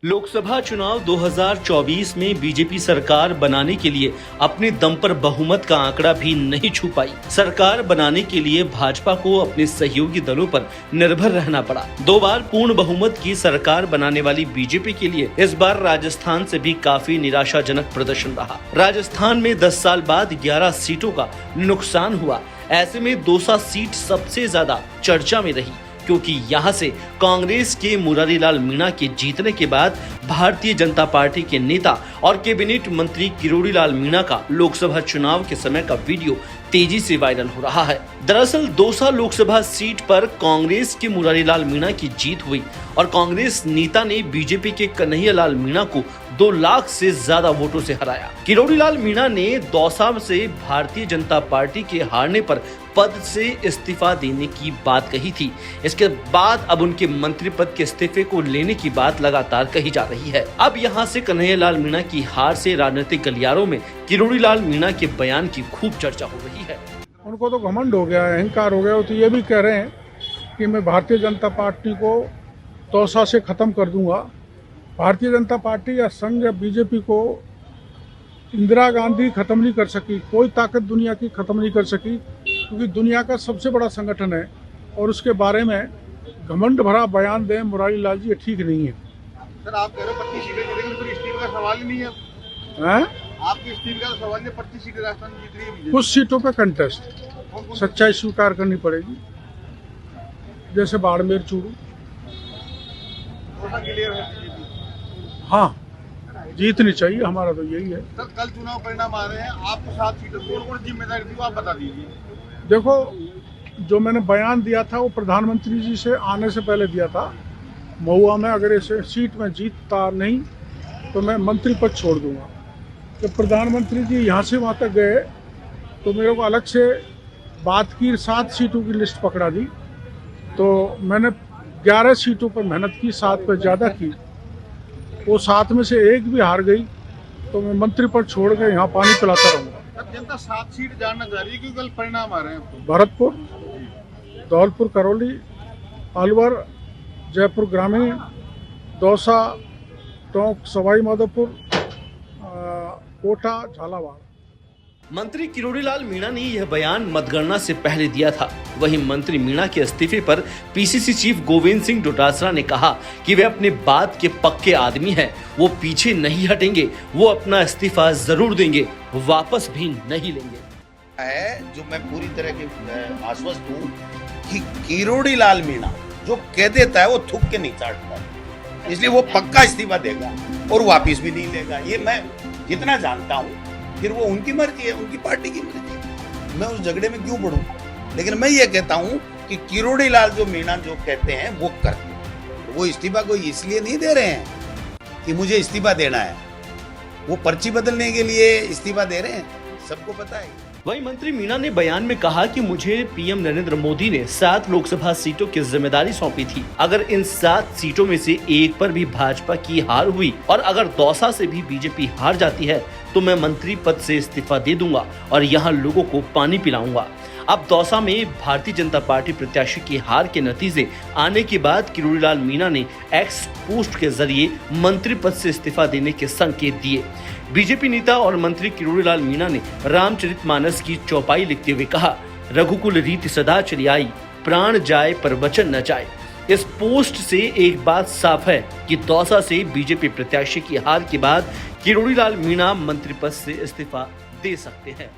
लोकसभा चुनाव 2024 में बीजेपी सरकार बनाने के लिए अपने दम पर बहुमत का आंकड़ा भी नहीं छू पाई। सरकार बनाने के लिए भाजपा को अपने सहयोगी दलों पर निर्भर रहना पड़ा। 2 बार पूर्ण बहुमत की सरकार बनाने वाली बीजेपी के लिए इस बार राजस्थान से भी काफी निराशाजनक प्रदर्शन रहा। राजस्थान में 10 साल बाद 11 सीटों का नुकसान हुआ। ऐसे में दौसा सीट सबसे ज्यादा चर्चा में रही, क्योंकि यहां से कांग्रेस के मुरारीलाल मीणा के जीतने के बाद भारतीय जनता पार्टी के नेता और कैबिनेट मंत्री किरोड़ीलाल मीणा का लोकसभा चुनाव के समय का वीडियो तेजी से वायरल हो रहा है। दरअसल दौसा लोकसभा सीट पर कांग्रेस के मुरारीलाल मीणा की जीत हुई और कांग्रेस नेता ने बीजेपी के कन्हैयालाल मीणा को 2 लाख से ज्यादा वोटों से हराया। किरोड़ीलाल मीणा ने दौसा से भारतीय जनता पार्टी के हारने पर पद से इस्तीफा देने की बात कही थी। इसके बाद अब उनके मंत्री पद के इस्तीफे को लेने की बात लगातार कही जा रही है। अब यहां से कन्हैयालाल मीणा की हार से राजनीतिक गलियारों में किरोड़ीलाल मीणा के बयान की खूब चर्चा हो रही है। उनको तो घमंड हो गया, अहंकार हो गया। वो तो ये भी कह रहे हैं कि मैं भारतीय जनता पार्टी को दौसा से खत्म कर दूंगा। भारतीय जनता पार्टी या संघ या बीजेपी को इंदिरा गांधी खत्म नहीं कर सकी, कोई ताकत दुनिया की खत्म नहीं कर सकी, क्योंकि दुनिया का सबसे बड़ा संगठन है। और उसके बारे में घमंड भरा बयान दें मुरारीलाल जी, ये ठीक नहीं है। सर आप कह रहे हो 25 सीटें जीतेंगे, तो इस्तीफे का सवाल ही नहीं है। हैं? आपके इस्तीफे का सवाल नहीं, 25 सीटें राजस्थान जीत रही है बीजेपी। कुछ सीटों पे कंटेस्ट, सच्चाई स्वीकार करनी पड़ेगी, जैसे बाड़मेर चूरू। दौसा क्लियर है बीजेपी। हाँ, जीतनी चाहिए, हमारा तो यही है। सर कल चुनाव परिणाम आ रहे हैं, आपको 7 सीटें, कौन जिम्मेदारी थी वो आप बता दीजिए। देखो, जो मैंने बयान दिया था वो प्रधानमंत्री जी से आने से पहले दिया था। महुआ में अगर इसे सीट में जीतता नहीं तो मैं मंत्री पद छोड़ दूंगा। जब प्रधानमंत्री जी यहाँ से वहाँ तक गए तो मेरे को अलग से बात की, 7 सीटों की लिस्ट पकड़ा दी। तो मैंने 11 सीटों पर मेहनत की, 7 पर ज़्यादा की। वो 7 में से एक भी हार गई तो मैं मंत्री पद छोड़ के यहाँ पानी पिलाता रहूँगा। जनता 7 सीट जानना चाह रही है, क्योंकि कल परिणाम आ रहे हैं। भरतपुर, धौलपुर, करौली, अलवर, जयपुर ग्रामीण, दौसा, टोंक, सवाई माधोपुर, कोटा, झालावाड़। मंत्री किरोड़ीलाल मीणा ने यह बयान मतगणना से पहले दिया था। वहीं मंत्री मीणा के इस्तीफे पर पीसीसी चीफ गोविंद सिंह डोटासरा ने कहा कि वे अपने बात के पक्के आदमी हैं, वो पीछे नहीं हटेंगे, वो अपना इस्तीफा जरूर देंगे, वापस भी नहीं लेंगे। है जो मैं पूरी तरह के आश्वस्त हूँ कि किरोड़ीलाल मीणा जो कह देता है वो थूक के नहीं चाटता, इसलिए वो पक्का इस्तीफा देगा और वापिस भी नहीं लेगा। ये मैं जितना जानता हूँ। फिर वो उनकी मर्जी है, उनकी पार्टी की मर्जी है, मैं उस झगड़े में क्यों पढ़ूं। लेकिन मैं ये कहता हूं कि किरोड़ीलाल जो मीणा जो कहते हैं वो करते हैं। वो इस्तीफा कोई इसलिए नहीं दे रहे हैं कि मुझे इस्तीफा देना है, वो पर्ची बदलने के लिए इस्तीफा दे रहे हैं, सबको पता है। वहीं मंत्री मीणा ने बयान में कहा कि मुझे पीएम नरेंद्र मोदी ने 7 लोकसभा सीटों की जिम्मेदारी सौंपी थी। अगर इन 7 सीटों में से एक पर भी भाजपा की हार हुई और अगर दौसा से भी बीजेपी हार जाती है तो मैं मंत्री पद से इस्तीफा दे दूंगा और यहाँ लोगों को पानी पिलाऊंगा। अब दौसा में भारतीय जनता पार्टी प्रत्याशी की हार के नतीजे आने के बाद किरोड़ीलाल मीणा ने एक्स पोस्ट के जरिए मंत्री पद से इस्तीफा देने के संकेत दिए। बीजेपी नेता और मंत्री किरोड़ीलाल मीणा ने रामचरितमानस की चौपाई लिखते हुए कहा, रघुकुल रीति सदा चली आई, प्राण जाए पर वचन न जाए। इस पोस्ट से एक बात साफ है कि दौसा से बीजेपी प्रत्याशी की हार के बाद किरोड़ीलाल मीणा मंत्री पद से इस्तीफा दे सकते हैं।